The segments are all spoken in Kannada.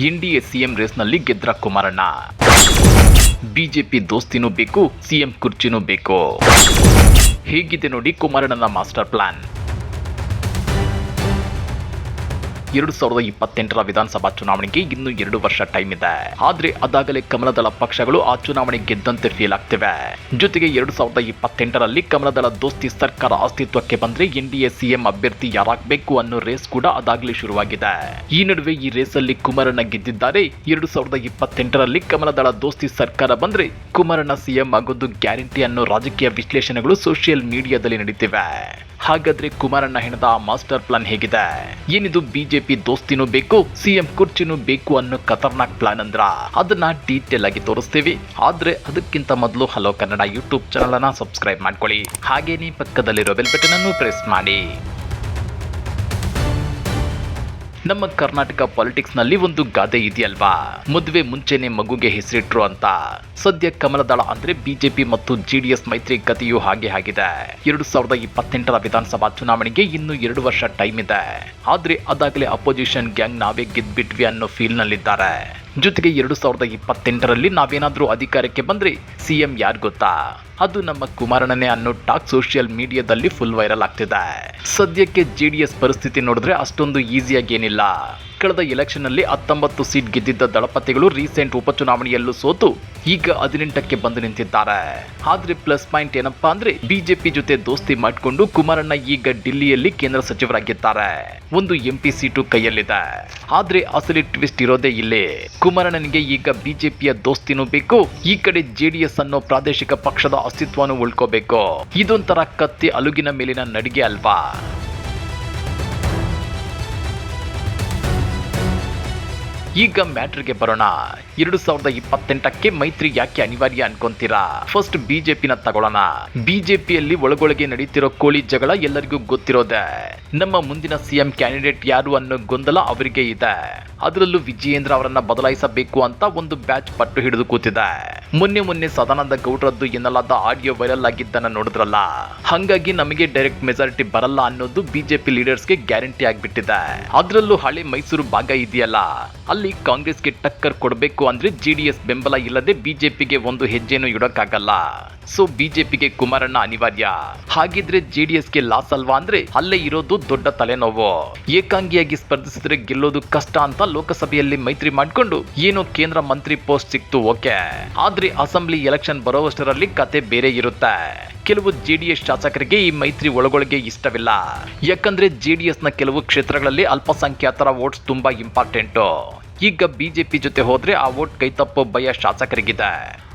ಎನ್ಡಿಎ ಸಿಎಂ ರೇಸ್ನಲ್ಲಿ ಗೆದ್ರ ಕುಮಾರಣ್ಣ. ಬಿಜೆಪಿ ದೋಸ್ತಿನೂ ಬೇಕು, ಸಿಎಂ ಕುರ್ಚಿನೂ ಬೇಕು. ಹೇಗಿದೆ ನೋಡಿ ಕುಮಾರಣ್ಣನ ಮಾಸ್ಟರ್ ಪ್ಲಾನ್. 2028ರ ವಿಧಾನಸಭಾ ಚುನಾವಣೆಗೆ ಇನ್ನು 2 ವರ್ಷ ಟೈಮ್ ಇದೆ. ಆದ್ರೆ ಅದಾಗಲೇ ಕಮಲದಳ ಪಕ್ಷಗಳು ಆ ಚುನಾವಣೆ ಗೆದ್ದಂತೆ ಫೀಲ್ ಆಗ್ತಿವೆ. ಜೊತೆಗೆ 2028ರಲ್ಲಿ ಕಮಲದಳ ದೋಸ್ತಿ ಸರ್ಕಾರ ಅಸ್ತಿತ್ವಕ್ಕೆ ಬಂದ್ರೆ ಎನ್ಡಿಎ ಸಿಎಂ ಅಭ್ಯರ್ಥಿ ಯಾರಾಗಬೇಕು ಅನ್ನೋ ರೇಸ್ ಕೂಡ ಅದಾಗಲೇ ಶುರುವಾಗಿದೆ. ಈ ನಡುವೆ ಈ ರೇಸಲ್ಲಿ ಕುಮಾರಣ್ಣ ಗೆದ್ದಿದ್ದಾರೆ. 2028ರಲ್ಲಿ ಕಮಲದಳ ದೋಸ್ತಿ ಸರ್ಕಾರ ಬಂದ್ರೆ ಕುಮಾರಣ್ಣ ಸಿಎಂ ಆಗೋದು ಗ್ಯಾರಂಟಿ ಅನ್ನೋ ರಾಜಕೀಯ ವಿಶ್ಲೇಷಣೆಗಳು ಸೋಷಿಯಲ್ ಮೀಡಿಯಾದಲ್ಲಿ ನಡೀತಿವೆ. ಹಾಗಾದ್ರೆ ಕುಮಾರಣ್ಣ ಹೆಣದ ಮಾಸ್ಟರ್ ಪ್ಲಾನ್ ಹೇಗಿದೆ? ಏನಿದು ಬಿಜೆಪಿ ದೋಸ್ತಿನೂ ಬೇಕು, ಸಿಎಂ ಕುರ್ಚಿನೂ ಬೇಕು ಅನ್ನೋ ಖತರ್ನಾಕ್ ಪ್ಲಾನ್ ಅಂದ್ರ ಅದನ್ನ ಡೀಟೇಲ್ ಆಗಿ ತೋರಿಸ್ತೀವಿ. ಆದ್ರೆ ಅದಕ್ಕಿಂತ ಮೊದಲು ಹಲೋ ಕನ್ನಡ ಯೂಟ್ಯೂಬ್ ಚಾನಲ್ ಅನ್ನ ಸಬ್ಸ್ಕ್ರೈಬ್ ಮಾಡ್ಕೊಳ್ಳಿ. ಹಾಗೇನೇ ಪಕ್ಕದಲ್ಲಿರೋ ಬೆಲ್ ಬಟನ್ ಅನ್ನು ಪ್ರೆಸ್ ಮಾಡಿ. ನಮ್ಮ ಕರ್ನಾಟಕ ಪಾಲಿಟಿಕ್ಸ್ ನಲ್ಲಿ ಒಂದು ಗಾದೆ ಇದೆಯಲ್ವಾ, ಮದುವೆ ಮುಂಚೆನೆ ಮಗುಗೆ ಹೆಸರಿಟ್ರು ಅಂತ. ಸದ್ಯ ಕಮಲದಳ ಅಂದ್ರೆ ಬಿಜೆಪಿ ಮತ್ತು ಜೆಡಿಎಸ್ ಮೈತ್ರಿ ಗತಿಯು ಹಾಗೆ ಆಗಿದೆ. 2028ರ ವಿಧಾನಸಭಾ ಚುನಾವಣೆಗೆ ಇನ್ನು 2 ವರ್ಷ ಟೈಮ್ ಇದೆ. ಆದ್ರೆ ಅದಾಗಲೇ ಅಪೋಸಿಷನ್ ಗ್ಯಾಂಗ್ ನಾವೇ ಗೆದ್ಬಿಟ್ವಿ ಅನ್ನೋ ಫೀಲ್ ನಲ್ಲಿದ್ದಾರೆ. ಜೊತೆಗೆ 2028ರಲ್ಲಿ ನಾವೇನಾದ್ರೂ ಅಧಿಕಾರಕ್ಕೆ ಬಂದ್ರೆ ಸಿಎಂ ಯಾರು ಗೊತ್ತಾ? ಅದು ನಮ್ಮ ಕುಮಾರಣ್ಣನೇ ಅನ್ನೋ ಟಾಕ್ ಸೋಷಿಯಲ್ ಮೀಡಿಯಾದಲ್ಲಿ ಫುಲ್ ವೈರಲ್ ಆಗ್ತಿದೆ. ಸದ್ಯಕ್ಕೆ ಜೆಡಿಎಸ್ ಪರಿಸ್ಥಿತಿ ನೋಡಿದ್ರೆ ಅಷ್ಟೊಂದು ಈಸಿಯಾಗಿ ಏನಿಲ್ಲ. ಕಳೆದ ಎಲೆಕ್ಷನ್ ನಲ್ಲಿ 19 ಸೀಟ್ ಗೆದ್ದಿದ್ದ ದಳಪತಿಗಳು ರೀಸೆಂಟ್ ಉಪಚುನಾವಣೆಯಲ್ಲೂ ಸೋತು ಈಗ 18ಕ್ಕೆ ಬಂದು ನಿಂತಿದ್ದಾರೆ. ಆದ್ರೆ ಪ್ಲಸ್ ಪಾಯಿಂಟ್ ಏನಪ್ಪಾ ಅಂದ್ರೆ ಬಿಜೆಪಿ ಜೊತೆ ದೋಸ್ತಿ ಮಾಡಿಕೊಂಡು ಕುಮಾರಣ್ಣ ಈಗ ఢిಲ್ಲಿಯಲ್ಲಿ ಕೇಂದ್ರ ಸಚಿವರಾಗಿದ್ದಾರೆ. ಒಂದು ಎಂಪಿ ಸೀಟು ಕೈಯಲ್ಲಿದೆ. ಆದ್ರೆ ಅಸಲಿ ಟ್ವಿಸ್ಟ್ ಇರೋದೇ ಇಲ್ಲಿ. ಕುಮಾರಣ್ಣನಿಗೆ ಈಗ ಬಿಜೆಪಿಯ ದೋಸ್ತಿನೂ ಬೇಕು, ಈ ಕಡೆ ಜೆಡಿಎಸ್ ಅನ್ನೋ ಪ್ರಾದೇಶಿಕ ಪಕ್ಷದ ಅಸ್ತಿತ್ವನೂ ಉಳ್ಕೋಬೇಕು. ಇದೊಂಥರ ಕತ್ತಿ ಅಲುಗಿನ ಮೇಲಿನ ನಡಿಗೆ ಅಲ್ವಾ? ಈಗ ಮ್ಯಾಟ್ರಿಗೆ ಬರೋಣ. 2028ಕ್ಕೆ ಮೈತ್ರಿ ಯಾಕೆ ಅನಿವಾರ್ಯ ಅನ್ಕೊಂತೀರಾ? ಫಸ್ಟ್ ಬಿಜೆಪಿನ ತಗೊಳ್ಳೋಣ. ಬಿಜೆಪಿಯಲ್ಲಿ ಒಳಗೊಳಗೆ ನಡೀತಿರೋ ಕೋಳಿ ಜಗಳ ಎಲ್ಲರಿಗೂ ಗೊತ್ತಿರೋದೆ. ನಮ್ಮ ಮುಂದಿನ ಸಿಎಂ ಕ್ಯಾಂಡಿಡೇಟ್ ಯಾರು ಅನ್ನೋ ಗೊಂದಲ ಅವರಿಗೆ ಇದೆ. ಅದರಲ್ಲೂ ವಿಜಯೇಂದ್ರ ಅವರನ್ನ ಬದಲಾಯಿಸಬೇಕು ಅಂತ ಒಂದು ಬ್ಯಾಚ್ ಪಟ್ಟು ಹಿಡಿದು ಕೂತಿದೆ. ಮೊನ್ನೆ ಸದಾನಂದ ಗೌಡ್ರದ್ದು ಎನ್ನಲಾದ ಆಡಿಯೋ ವೈರಲ್ ಆಗಿದ್ದನ್ನ ನೋಡಿದ್ರಲ್ಲ. ಹಂಗಾಗಿ ನಮಗೆ ಡೈರೆಕ್ಟ್ ಮೆಜಾರಿಟಿ ಬರಲ್ಲ ಅನ್ನೋದು ಬಿಜೆಪಿ ಲೀಡರ್ಸ್ಗೆ ಗ್ಯಾರಂಟಿ ಆಗ್ಬಿಟ್ಟಿದೆ. ಅದರಲ್ಲೂ ಹಳೆ ಮೈಸೂರು ಭಾಗ ಇದೆಯಲ್ಲ, ಅಲ್ಲಿ ಕಾಂಗ್ರೆಸ್ಗೆ ಟಕ್ಕರ್ ಕೊಡಬೇಕು ಅಂದ್ರೆ ಜೆಡಿಎಸ್ ಬೆಂಬಲ ಇಲ್ಲದೆ ಬಿಜೆಪಿಗೆ ಒಂದು ಹೆಜ್ಜೆನೂ ಇಡೋಕ್ಕಾಗಲ್ಲ. ಸೊ ಬಿಜೆಪಿಗೆ ಕುಮಾರಣ್ಣ ಅನಿವಾರ್ಯ. ಹಾಗಿದ್ರೆ ಜೆಡಿಎಸ್ಗೆ ಲಾಸ್ ಅಲ್ವಾ ಅಂದ್ರೆ ಅಲ್ಲೇ ಇರೋದು ದೊಡ್ಡ ತಲೆನೋವು. ಏಕಾಂಗಿಯಾಗಿ ಸ್ಪರ್ಧಿಸಿದ್ರೆ ಗೆಲ್ಲೋದು ಕಷ್ಟ ಅಂತ ಲೋಕಸಭೆಯಲ್ಲಿ ಮೈತ್ರಿ ಮಾಡಿಕೊಂಡು ಏನೋ ಕೇಂದ್ರ ಮಂತ್ರಿ ಪೋಸ್ಟ್ ಸಿಕ್ತು, ಓಕೆ. ಆದ್ರೆ ಅಸೆಂಬ್ಲಿ ಎಲೆಕ್ಷನ್ ಬರೋವಷ್ಟರಲ್ಲಿ ಕತೆ ಬೇರೆ ಇರುತ್ತೆ. ಕೆಲವು ಜೆಡಿಎಸ್ ಶಾಸಕರಿಗೆ ಈ ಮೈತ್ರಿ ಒಳಗೊಳಗೆ ಇಷ್ಟವಿಲ್ಲ. ಯಾಕಂದ್ರೆ ಜೆಡಿಎಸ್ ನ ಕೆಲವು ಕ್ಷೇತ್ರಗಳಲ್ಲಿ ಅಲ್ಪಸಂಖ್ಯಾತರ ವೋಟ್ಸ್ ತುಂಬಾ ಇಂಪಾರ್ಟೆಂಟ್. ಈಗ ಬಿಜೆಪಿ ಜೊತೆ ಹೋದ್ರೆ ಆ ವೋಟ್ ಕೈತಪ್ಪೋ ಭಯ ಶಾಸಕರಿಗಿದೆ.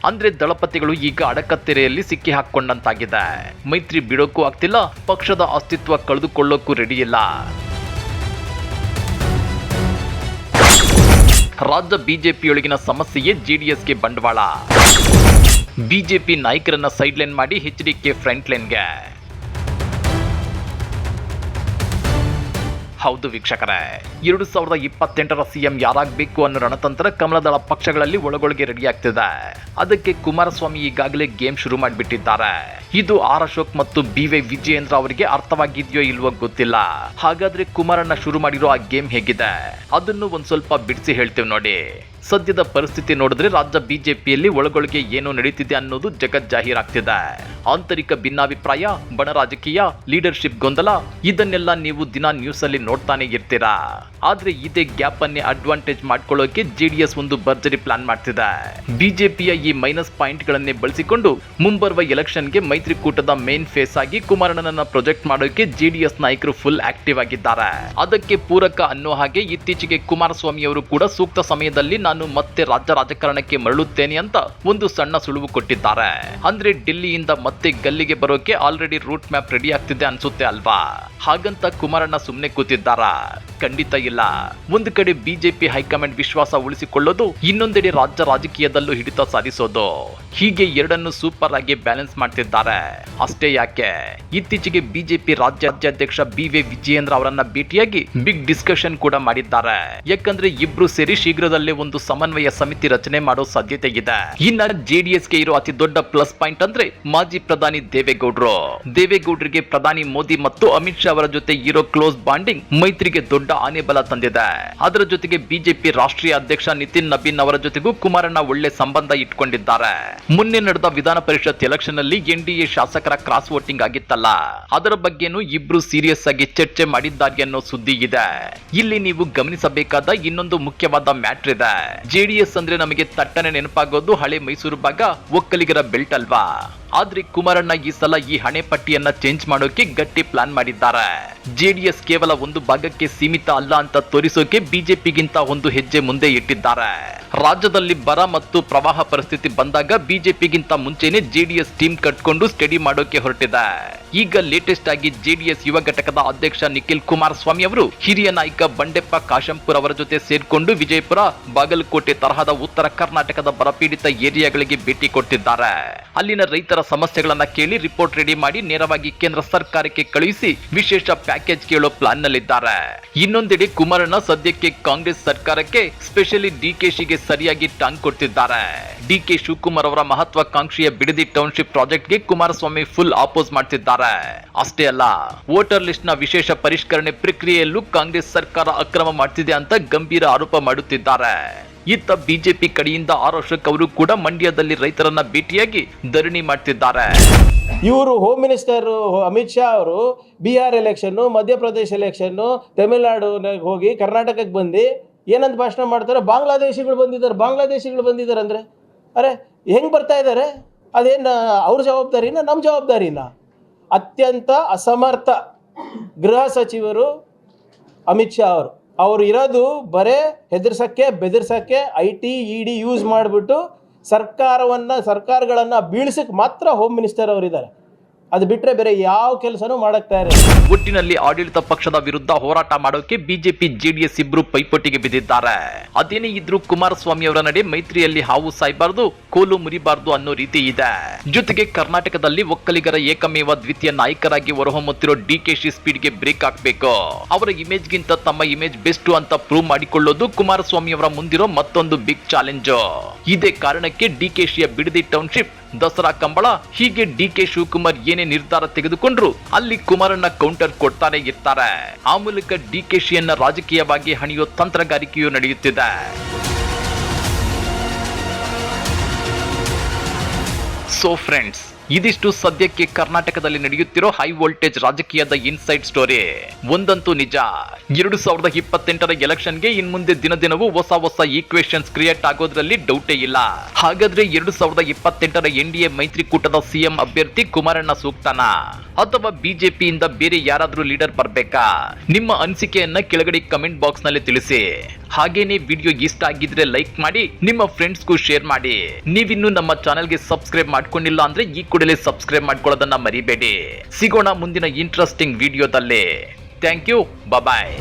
ಅಂದ್ರೆ ದಳಪತಿಗಳು ಈಗ ಅಡಕತ್ತೆರೆಯಲ್ಲಿ ಸಿಕ್ಕಿ ಹಾಕೊಂಡಂತಾಗಿದೆ. ಮೈತ್ರಿ ಬಿಡೋಕ್ಕೂ ಆಗ್ತಿಲ್ಲ, ಪಕ್ಷದ ಅಸ್ತಿತ್ವ ಕಳೆದುಕೊಳ್ಳೋಕ್ಕೂ ರೆಡಿ ಇಲ್ಲ. ರಾಜ್ಯ ಬಿಜೆಪಿಯೊಳಗಿನ ಸಮಸ್ಯೆಯೇ ಜೆಡಿಎಸ್ಗೆ ಬಂಡವಾಳ. ಬಿಜೆಪಿ ನಾಯಕರನ್ನ ಸೈಡ್ ಲೈನ್ ಮಾಡಿ ಎಚ್ಡಿಕೆ ಫ್ರಂಟ್ ಲೈನ್ಗೆ. ಹೌದು ವೀಕ್ಷಕರೇ, 2028ರ ಸಿಎಂ ಯಾರಾಗಬೇಕು ಅನ್ನೋ ರಣತಂತ್ರ ಕಮಲದಳ ಪಕ್ಷಗಳಲ್ಲಿ ಒಳಗೊಳಗೆ ರೆಡಿ ಆಗ್ತಿದೆ. ಅದಕ್ಕೆ ಕುಮಾರಸ್ವಾಮಿ ಈಗಾಗಲೇ ಗೇಮ್ ಶುರು ಮಾಡಿಬಿಟ್ಟಿದ್ದಾರೆ. ಇದು ಆರ್ ಅಶೋಕ್ ಮತ್ತು ಬಿವೈ ವಿಜಯೇಂದ್ರ ಅವರಿಗೆ ಅರ್ಥವಾಗಿದೆಯೋ ಇಲ್ವೋ ಗೊತ್ತಿಲ್ಲ. ಹಾಗಾದ್ರೆ ಕುಮಾರಣ್ಣ ಶುರು ಮಾಡಿರೋ ಆ ಗೇಮ್ ಹೇಗಿದೆ ಅದನ್ನು ಒಂದ್ ಸ್ವಲ್ಪ ಬಿಡಿಸಿ ಹೇಳ್ತೇವೆ ನೋಡಿ. ಸದ್ಯದ ಪರಿಸ್ಥಿತಿ ನೋಡಿದ್ರೆ ರಾಜ್ಯ ಬಿಜೆಪಿಯಲ್ಲಿ ಒಳಗೊಳಗೆ ಏನು ನಡೀತಿದೆ ಅನ್ನೋದು ಜಗಜ್ಜಾಹೀರಾಗ್ತಿದೆ. ಆಂತರಿಕ ಭಿನ್ನಾಭಿಪ್ರಾಯ, ಬಣ ರಾಜಕೀಯ, ಲೀಡರ್ಶಿಪ್ ಗೊಂದಲ, ಇದನ್ನೆಲ್ಲ ನೀವು ದಿನ ನ್ಯೂಸ್ ಅಲ್ಲಿ ನೋಡ್ತಾನೆ ಇರ್ತೀರಾ. ಆದ್ರೆ ಇದೇ ಗ್ಯಾಪ್ ಅನ್ನೇ ಅಡ್ವಾಂಟೇಜ್ ಮಾಡ್ಕೊಳ್ಳೋಕೆ ಜೆಡಿಎಸ್ ಒಂದು ಭರ್ಜರಿ ಪ್ಲಾನ್ ಮಾಡ್ತಿದೆ. ಬಿಜೆಪಿಯ ಈ ಮೈನಸ್ ಪಾಯಿಂಟ್ ಗಳನ್ನೇ ಬಳಸಿಕೊಂಡು ಮುಂಬರುವ ಎಲೆಕ್ಷನ್ಗೆ ಮೈತ್ರಿಕೂಟದ ಮೇನ್ ಫೇಸ್ ಆಗಿ ಕುಮಾರಣ್ಣನನ್ನ ಪ್ರೊಜೆಕ್ಟ್ ಮಾಡೋಕೆ ಜೆಡಿಎಸ್ ನಾಯಕರು ಫುಲ್ ಆಕ್ಟಿವ್ ಆಗಿದ್ದಾರೆ. ಅದಕ್ಕೆ ಪೂರಕ ಅನ್ನೋ ಹಾಗೆ ಇತ್ತೀಚೆಗೆ ಕುಮಾರಸ್ವಾಮಿ ಅವರು ಕೂಡ ಸೂಕ್ತ ಸಮಯದಲ್ಲಿ ನಾನು ಮತ್ತೆ ರಾಜ್ಯ ರಾಜಕಾರಣಕ್ಕೆ ಮರಳುತ್ತೇನೆ ಅಂತ ಒಂದು ಸಣ್ಣ ಸುಳುವು ಕೊಟ್ಟಿದ್ದಾರೆ. ಅಂದ್ರೆ ಡೆಲ್ಲಿಯಿಂದ ಮತ್ತೆ ಗಲ್ಲಿಗೆ ಬರೋಕೆ ಆಲ್ರೆಡಿ ರೂಟ್ ಮ್ಯಾಪ್ ರೆಡಿ ಆಗ್ತಿದೆ ಅನ್ಸುತ್ತೆ ಅಲ್ವಾ? ಹಾಗಂತ ಕುಮಾರಣ್ಣ ಸುಮ್ನೆ ಕೂತಿದ್ದಾರಾ? ಖಂಡಿತ ಇಲ್ಲ. ಒಂದು ಕಡೆ ಬಿಜೆಪಿ ಹೈಕಮಾಂಡ್ ವಿಶ್ವಾಸ ಉಳಿಸಿಕೊಳ್ಳೋದು, ಇನ್ನೊಂದೆಡೆ ರಾಜ್ಯ ರಾಜಕೀಯದಲ್ಲೂ ಹಿಡಿತ ಸಾಧಿಸೋದು. ಹೀಗೆ ಎರಡನ್ನು ಸೂಪರ್ ಆಗಿ ಬ್ಯಾಲೆನ್ಸ್ ಮಾಡ್ತಿದ್ದಾರೆ. ಅಷ್ಟೇ ಯಾಕೆ, ಇತ್ತೀಚೆಗೆ ಬಿಜೆಪಿ ರಾಜ್ಯಾಧ್ಯಕ್ಷ ಬಿವೈ ವಿಜಯೇಂದ್ರ ಅವರನ್ನ ಭೇಟಿಯಾಗಿ ಬಿಗ್ ಡಿಸ್ಕಷನ್ ಕೂಡ ಮಾಡಿದ್ದಾರೆ. ಯಾಕಂದ್ರೆ ಇಬ್ರು ಸೇರಿ ಶೀಘ್ರದಲ್ಲೇ ಒಂದು ಸಮನ್ವಯ ಸಮಿತಿ ರಚನೆ ಮಾಡೋ ಸಾಧ್ಯತೆ ಇದೆ. ಇನ್ನ ಜೆಡಿಎಸ್ಗೆ ಇರೋ ಅತಿ ದೊಡ್ಡ ಪ್ಲಸ್ ಪಾಯಿಂಟ್ ಅಂದ್ರೆ ಮಾಜಿ ಪ್ರಧಾನಿ ದೇವೇಗೌಡರಿಗೆ ಪ್ರಧಾನಿ ಮೋದಿ ಮತ್ತು ಅಮಿತ್ ಶಾ ಅವರ ಜೊತೆ ಇರೋ ಕ್ಲೋಸ್ ಬಾಂಡಿಂಗ್ ಮೈತ್ರಿಗೆ ದೊಡ್ಡ ಆನೆಬಲ ತಂದಿದೆ. ಅದರ ಜೊತೆಗೆ ಬಿಜೆಪಿ ರಾಷ್ಟ್ರೀಯ ಅಧ್ಯಕ್ಷ ನಿತಿನ್ ನಬೀನ್ ಅವರ ಜೊತೆಗೂ ಕುಮಾರಣ್ಣ ಒಳ್ಳೆ ಸಂಬಂಧ ಇಟ್ಕೊಂಡಿದ್ದಾರೆ. ಮೊನ್ನೆ ನಡೆದ ವಿಧಾನ ಪರಿಷತ್ ಎಲೆಕ್ಷನ್ ನಲ್ಲಿ ಎನ್ಡಿಎ ಶಾಸಕರ ಕ್ರಾಸ್ ವೋಟಿಂಗ್ ಆಗಿತ್ತಲ್ಲ, ಅದರ ಬಗ್ಗೆನೂ ಇಬ್ರು ಸೀರಿಯಸ್ ಆಗಿ ಚರ್ಚೆ ಮಾಡಿದ್ದಾರೆ ಅನ್ನೋ ಸುದ್ದಿ ಇದೆ. ಇಲ್ಲಿ ನೀವು ಗಮನಿಸಬೇಕಾದ ಇನ್ನೊಂದು ಮುಖ್ಯವಾದ ಮ್ಯಾಟ್ರ್ ಇದೆ. ಜೆಡಿಎಸ್ ಅಂದ್ರೆ ನಮಗೆ ತಟ್ಟನೆ ನೆನಪಾಗೋದು ಹಳೆ ಮೈಸೂರು ಭಾಗ, ಒಕ್ಕಲಿಗರ ಬೆಲ್ಟ್ ಅಲ್ವಾ. ಆದ್ರೆ ಕುಮಾರಣ್ಣ ಈ ಸಲ ಈ ಹಣೆ ಪಟ್ಟಿಯನ್ನ ಚೇಂಜ್ ಮಾಡೋಕೆ ಗಟ್ಟಿ ಪ್ಲಾನ್ ಮಾಡಿದ್ದಾರೆ. ಜೆಡಿಎಸ್ ಕೇವಲ ಒಂದು ಭಾಗಕ್ಕೆ ಸೀಮಿತ ಅಲ್ಲ ಅಂತ ತೋರಿಸೋಕೆ ಬಿಜೆಪಿಗಿಂತ ಒಂದು ಹೆಜ್ಜೆ ಮುಂದೆ ಇಟ್ಟಿದ್ದಾರೆ. ರಾಜ್ಯದಲ್ಲಿ ಬರ ಮತ್ತು ಪ್ರವಾಹ ಪರಿಸ್ಥಿತಿ ಬಂದಾಗ ಬಿಜೆಪಿಗಿಂತ ಮುಂಚೆನೆ ಜೆಡಿಎಸ್ ಟೀಮ್ ಕಟ್ಕೊಂಡು ಸ್ಟಡಿ ಮಾಡೋಕೆ ಹೊರಟಿದೆ. ಈಗ ಲೇಟೆಸ್ಟ್ ಆಗಿ ಜೆಡಿಎಸ್ ಯುವ ಘಟಕದ ಅಧ್ಯಕ್ಷ ನಿಖಿಲ್ ಕುಮಾರಸ್ವಾಮಿ ಅವರು ಹಿರಿಯ ನಾಯಕ ಬಂಡೆಪ್ಪ ಕಾಶಂಪುರ್ ಅವರ ಜೊತೆ ಸೇರ್ಕೊಂಡು ವಿಜಯಪುರ, ಬಾಗಲಕೋಟೆ ತರಹದ ಉತ್ತರ ಕರ್ನಾಟಕದ ಬರಪೀಡಿತ ಏರಿಯಾಗಳಿಗೆ ಭೇಟಿ ಕೊಟ್ಟಿದ್ದಾರೆ. ಅಲ್ಲಿನ ರೈತರ ಸಮಸ್ಯೆಗಳನ್ನ ಕೇಳಿ ರಿಪೋರ್ಟ್ ರೆಡಿ ಮಾಡಿ ನೇರವಾಗಿ ಕೇಂದ್ರ ಸರ್ಕಾರಕ್ಕೆ ಕಳುಹಿಸಿ ವಿಶೇಷ ಪ್ಯಾಕೇಜ್ ಕೇಳೋ ಪ್ಲಾನ್ ನಲ್ಲಿದ್ದಾರೆ. ಇನ್ನೊಂದೆಡೆ ಕುಮಾರಣ್ಣ ಸದ್ಯಕ್ಕೆ ಕಾಂಗ್ರೆಸ್ ಸರ್ಕಾರಕ್ಕೆ ಸ್ಪೆಷಲಿ ಡಿಕೆಶಿಗೆ ಸರಿಯಾಗಿ ಟಾಂಗ್ ಕೊಡ್ತಿದ್ದಾರೆ. ಡಿಕೆ ಶಿವಕುಮಾರ್ ಅವರ ಮಹತ್ವಾಕಾಂಕ್ಷಿಯ ಬಿಡದಿ ಟೌನ್ಶಿಪ್ ಪ್ರಾಜೆಕ್ಟ್ಗೆ ಕುಮಾರಸ್ವಾಮಿ ಫುಲ್ ಆಪೋಸ್ ಮಾಡ್ತಿದ್ದಾರೆ. ಅಷ್ಟೇ ಅಲ್ಲ, ವೋಟರ್ ಲಿಸ್ಟ್ ನ ವಿಶೇಷ ಪರಿಷ್ಕರಣೆ ಪ್ರಕ್ರಿಯೆಯಲ್ಲೂ ಕಾಂಗ್ರೆಸ್ ಸರ್ಕಾರ ಅಕ್ರಮ ಮಾಡ್ತಿದೆ ಅಂತ ಗಂಭೀರ ಆರೋಪ ಮಾಡುತ್ತಿದ್ದಾರೆ. ಇತ್ತ ಬಿಜೆಪಿ ಕಡೆಯಿಂದ ಆರ್ ಅಶೋಕ್ ಅವರು ಕೂಡ ಮಂಡ್ಯದಲ್ಲಿ ರೈತರನ್ನ ಭೇಟಿಯಾಗಿ ಧರಣಿ ಮಾಡ್ತಿದ್ದಾರೆ. ಇವರು ಹೋಮ್ ಮಿನಿಸ್ಟರ್ ಅಮಿತ್ ಶಾ ಅವರು ಬಿಹಾರ್ ಎಲೆಕ್ಷನ್ನು, ಮಧ್ಯಪ್ರದೇಶ ಎಲೆಕ್ಷನ್ನು, ತಮಿಳುನಾಡು ಹೋಗಿ ಕರ್ನಾಟಕಕ್ಕೆ ಬಂದು ಏನಂತ ಭಾಷಣ ಮಾಡ್ತಾರೆ, ಬಾಂಗ್ಲಾದೇಶಿಗಳು ಬಂದಿದ್ದಾರೆ ಅಂದರೆ ಅರೆ ಹೆಂಗೆ ಬರ್ತಾ ಇದ್ದಾರೆ? ಅದೇನು ಅವ್ರ ಜವಾಬ್ದಾರಿನ ನಮ್ಮ ಜವಾಬ್ದಾರಿನ? ಅತ್ಯಂತ ಅಸಮರ್ಥ ಗೃಹ ಸಚಿವರು ಅಮಿತ್ ಶಾ ಅವರು ಇರೋದು ಬರೇ ಹೆದರ್ಸಕ್ಕೆ ಬೆದರ್ಸಕ್ಕೆ, IT ED ಯೂಸ್ ಮಾಡಿಬಿಟ್ಟು ಸರ್ಕಾರಗಳನ್ನು ಬೀಳ್ಸಕ್ಕೆ ಮಾತ್ರ ಹೋಮ್ ಮಿನಿಸ್ಟರ್ ಅವರಿದ್ದಾರೆ. ಅದು ಬಿಟ್ಟರೆ ಬೇರೆ ಯಾವ ಕೆಲಸನೂ ಮಾಡಕ್ತಾ ಇರಲಿಲ್ಲ. ಒಟ್ಟಿನಲ್ಲಿ ಆಡಳಿತ ಪಕ್ಷದ ವಿರುದ್ಧ ಹೋರಾಟ ಮಾಡೋಕೆ ಬಿಜೆಪಿ ಜೆಡಿಎಸ್ ಇಬ್ರು ಪೈಪೋಟಿಗೆ ಬಿದ್ದಿದ್ದಾರೆ. ಅದೇನೇ ಇದ್ರೂ ಕುಮಾರಸ್ವಾಮಿ ಅವರ ನಡೆ ಮೈತ್ರಿಯಲ್ಲಿ ಹಾವು ಸಾಯಬಾರದು, ಕೋಲು ಮುರಿಬಾರದು ಅನ್ನೋ ರೀತಿ ಇದೆ. ಜೊತೆಗೆ ಕರ್ನಾಟಕದಲ್ಲಿ ಒಕ್ಕಲಿಗರ ಏಕಮೇವ ದ್ವಿತೀಯ ನಾಯಕರಾಗಿ ಹೊರಹೊಮ್ಮುತ್ತಿರೋ ಡಿಕೆಶಿ ಸ್ಪೀಡ್ಗೆ ಬ್ರೇಕ್ ಹಾಕಬೇಕು. ಅವರ ಇಮೇಜ್ ಗಿಂತ ತಮ್ಮ ಇಮೇಜ್ ಬೆಸ್ಟ್ ಅಂತ ಪ್ರೂವ್ ಮಾಡಿಕೊಳ್ಳೋದು ಕುಮಾರಸ್ವಾಮಿ ಅವರ ಮುಂದಿರೋ ಮತ್ತೊಂದು ಬಿಗ್ ಚಾಲೆಂಜ್. ಇದೇ ಕಾರಣಕ್ಕೆ ಡಿಕೆಶಿಯ ಬಿಡದಿ ಟೌನ್ಶಿಪ್, ದಸರಾ ಕಂಬಳ, ಹೀಗೆ ಡಿಕೆ ಶಿವಕುಮಾರ್ ಏನೇ ನಿರ್ಧಾರ ತೆಗೆದುಕೊಂಡ್ರು ಅಲ್ಲಿ ಕುಮಾರಣ್ಣ ಕೌಂಟರ್ ಕೊಡ್ತಾನೆ ಇರ್ತಾರೆ. ಆ ಮೂಲಕ ಡಿಕೆಶಿಯನ್ನ ರಾಜಕೀಯವಾಗಿ ಹಣಿಯೋ ತಂತ್ರಗಾರಿಕೆಯೂ ನಡೆಯುತ್ತಿದೆ. ಸೊ ಫ್ರೆಂಡ್ಸ್, ಇದಿಷ್ಟು ಸದ್ಯಕ್ಕೆ ಕರ್ನಾಟಕದಲ್ಲಿ ನಡೆಯುತ್ತಿರೋ ಹೈ ವೋಲ್ಟೇಜ್ ರಾಜಕೀಯದ ಇನ್ಸೈಡ್ ಸ್ಟೋರಿ. ಒಂದಂತೂ ನಿಜ, 2028ರ ಎಲೆಕ್ಷನ್ಗೆ ಇನ್ಮುಂದೆ ದಿನದಿನವೂ ಹೊಸ ಈಕ್ವೇಷನ್ಸ್ ಕ್ರಿಯೇಟ್ ಆಗೋದ್ರಲ್ಲಿ ಡೌಟೇ ಇಲ್ಲ. ಹಾಗಾದ್ರೆ 2028ರ NDA ಮೈತ್ರಿಕೂಟದ CM ಅಭ್ಯರ್ಥಿ ಕುಮಾರಣ್ಣ ಸೂಕ್ತನಾ, ಅಥವಾ ಬಿಜೆಪಿಯಿಂದ ಬೇರೆ ಯಾರಾದ್ರೂ ಲೀಡರ್ ಬರ್ಬೇಕಾ? ನಿಮ್ಮ ಅನಿಸಿಕೆಯನ್ನ ಕೆಳಗಡೆ ಕಮೆಂಟ್ ಬಾಕ್ಸ್ ನಲ್ಲಿ ತಿಳಿಸಿ. ಹಾಗೇನೇ ವಿಡಿಯೋ ಇಷ್ಟ ಆಗಿದ್ರೆ ಲೈಕ್ ಮಾಡಿ, ನಿಮ್ಮ ಫ್ರೆಂಡ್ಸ್ಗೂ ಶೇರ್ ಮಾಡಿ. ನೀವಿನ್ನೂ ನಮ್ಮ ಚಾನೆಲ್ಗೆ ಸಬ್ಸ್ಕ್ರೈಬ್ ಮಾಡ್ಕೊಂಡಿಲ್ಲ ಅಂದ್ರೆ ಈ ಕೂಡಲೇ ಸಬ್ಸ್ಕ್ರೈಬ್ ಮಾಡ್ಕೊಳ್ಳೋದನ್ನ ಮರಿಬೇಡಿ. ಸಿಗೋಣ ಮುಂದಿನ ಇಂಟ್ರೆಸ್ಟಿಂಗ್ ವಿಡಿಯೋದಲ್ಲಿ. Thank you, bye.